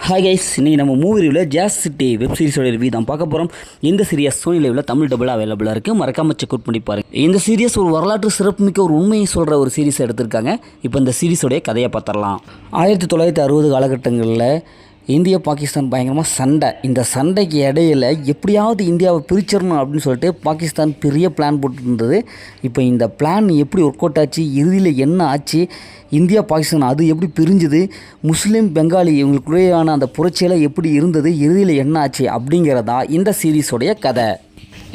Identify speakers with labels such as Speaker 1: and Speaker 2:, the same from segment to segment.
Speaker 1: Hi guys, இன்றைக்கி நம்ம movie ரிவ்யூவில் ஜாஸ் சிட்டி வெப் சீரிஸோட ரிவ்யூ தான் பார்க்க போகிறோம். இந்த சீரியஸ் சோனி லைவில் தமிழ் டபுளாக அவைலபிளாக இருக்குது. மறக்காம செக் அவுட் பண்ணி பாருங்கள். இந்த சீரியஸ் ஒரு வரலாற்று சிறப்புமிக்க ஒரு உண்மையை சொல்கிற ஒரு சீரிஸை எடுத்திருக்காங்க. இப்போ இந்த சீரிஸோடைய கதையை பார்த்துடலாம். 1960 காலகட்டங்களில் இந்தியா பாகிஸ்தான் பயங்கரமாக சண்டை. இந்த சண்டைக்கு இடையில் எப்படியாவது இந்தியாவை பிரிச்சிடணும் அப்படின்னு சொல்லிட்டு பாகிஸ்தான் பெரிய பிளான் போட்டுருந்தது. இப்போ இந்த பிளான் எப்படி ஒர்க் அவுட் ஆச்சு, இறுதியில் என்ன ஆச்சு, இந்தியா பாகிஸ்தான் அது எப்படி பிரிஞ்சுது, முஸ்லீம் பெங்காலி இவங்களுக்குள்ளேயான அந்த புரட்சியெல்லாம் எப்படி இருந்தது, இறுதியில் என்ன ஆச்சு அப்படிங்கிறதா இந்த சீரீஸோடைய கதை.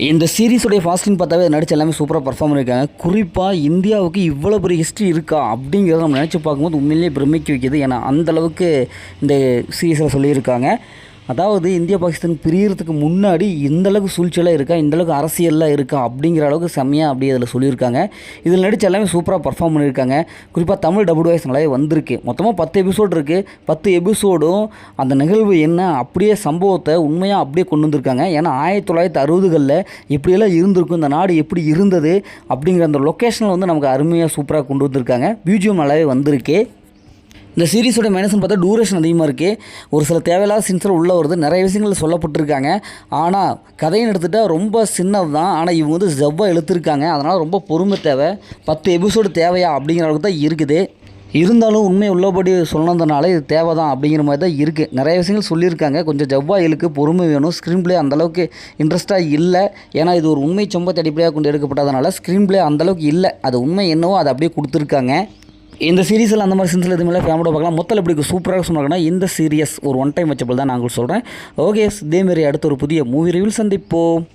Speaker 1: இந்த சீரீஸோடைய ஃபாஸ்டிங் பார்த்தாவே நடிச்சு எல்லாமே சூப்பராக பர்ஃபார்ம் பண்ணியிருக்காங்க. குறிப்பாக இந்தியாவுக்கு இவ்வளோ பெரிய ஹிஸ்ட்ரி இருக்கா அப்படிங்கிறத நம்ம நினச்சி பார்க்கும்போது உண்மையிலேயே பிரமிக்க வைக்கிது. ஏன்னா அந்தளவுக்கு இந்த சீரீஸில் சொல்லியிருக்காங்க. அதாவது இந்தியா பாகிஸ்தான் பிரியறதுக்கு முன்னாடி இந்தளவுக்கு சூழ்ச்சியெல்லாம் இருக்கா, இந்தளவுக்கு அரசியல்லாம் இருக்கா அப்படிங்கிற அளவுக்கு செம்மையாக அப்படியே அதில் சொல்லியிருக்காங்க. இதில் நடித்து எல்லாமே சூப்பராக பர்ஃபார்ம் பண்ணியிருக்காங்க. குறிப்பாக தமிழ் டபுள் வாய்ஸ் நல்லாவே வந்திருக்கு. மொத்தமாக 10 எபிசோடு இருக்குது. 10 எபிசோடும் அந்த நிகழ்வு என்ன அப்படியே சம்பவத்தை உண்மையாக அப்படியே கொண்டு வந்திருக்காங்க. ஏன்னா 1960களில் எப்படியெல்லாம் இருந்திருக்கும், இந்த நாடு எப்படி இருந்தது அப்படிங்கிற அந்த லொக்கேஷனில் வந்து நமக்கு அருமையாக சூப்பராக கொண்டு வந்திருக்காங்க. பிஜிஎம் நல்லாவே வந்திருக்கு. இந்த சீரிஸோட மைனஸ்னு பார்த்தா டூரேஷன் அதிகமாக இருக்குது. ஒரு சில தேவையில்லாத சீன்ஸில் உள்ளே வருது. நிறைய விஷயங்கள் சொல்லப்பட்டிருக்காங்க. ஆனால் கதைன்னு எடுத்துகிட்டால் ரொம்ப சின்னது தான். ஆனால் இவங்க வந்து ஜவ்வாக இழுத்துருக்காங்க. அதனால் ரொம்ப பொறுமை தேவை. 10 எபிசோடு தேவையா அப்படிங்கிற அளவுக்கு தான் இருக்குது. இருந்தாலும் உண்மை உள்ளபடி சொன்னதுனால இது தேவை தான் அப்படிங்கிற மாதிரி தான் இருக்குது. நிறைய விஷயங்கள் சொல்லியிருக்காங்க. கொஞ்சம் ஜவ்வாக இழுக்கு, பொறுமை வேணும். ஸ்க்ரீன் பிளே அந்தளவுக்கு இன்ட்ரெஸ்ட்டாக இல்லை. ஏன்னா இது ஒரு உண்மை சம்பவத்தை அடிப்படையாக கொண்டு எடுக்கப்பட்டதுனால ஸ்க்ரீன் பிளே அந்தளவுக்கு இல்லை. அது உண்மை என்னவோ அதை அப்படியே கொடுத்துருக்காங்க. இந்த சீரீஸில் அந்த மாதிரி சீன்ஸில் எதுவுமே ஃபேமிலியோட பார்க்கலாம். மொத்தத்தில் எப்படி சூப்பராக சொன்னாங்கன்னா இந்த சீரியஸ் ஒரு ஒன் டைம் வச்சபிள் தான் நாங்கள் சொல்கிறேன். ஓகே, இதேமாரி அடுத்த ஒரு புதிய மூவி ரிவ்யூவில் சந்திப்போம்.